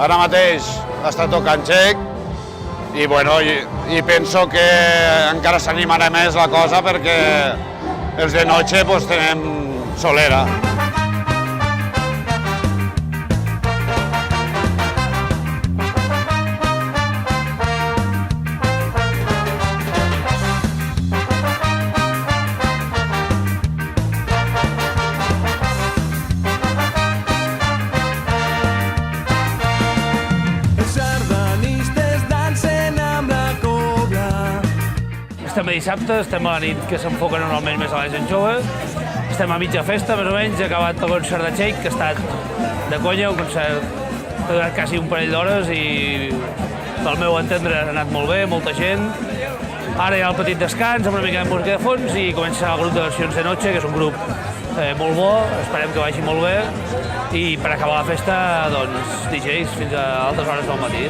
Ara mateix està tocant Txec i, bueno, i penso que encara s'animarà més la cosa perquè els de noche pues, tenem solera. Estem a dissabte, estem a la nit que s'enfoca normalment més a la gent jove. Estem a mitja festa, més o menys, ha acabat el concert de Txec, que ha estat de conya, un concert que ha durat quasi un parell d'hores i pel meu entendre ha anat molt bé, molta gent. Ara hi ha el petit descans amb una mica de música de fons i comença el grup de versions de Noche, que és un grup molt bo, esperem que vagi molt bé. I per acabar la festa, doncs, DJs fins a altes hores del matí.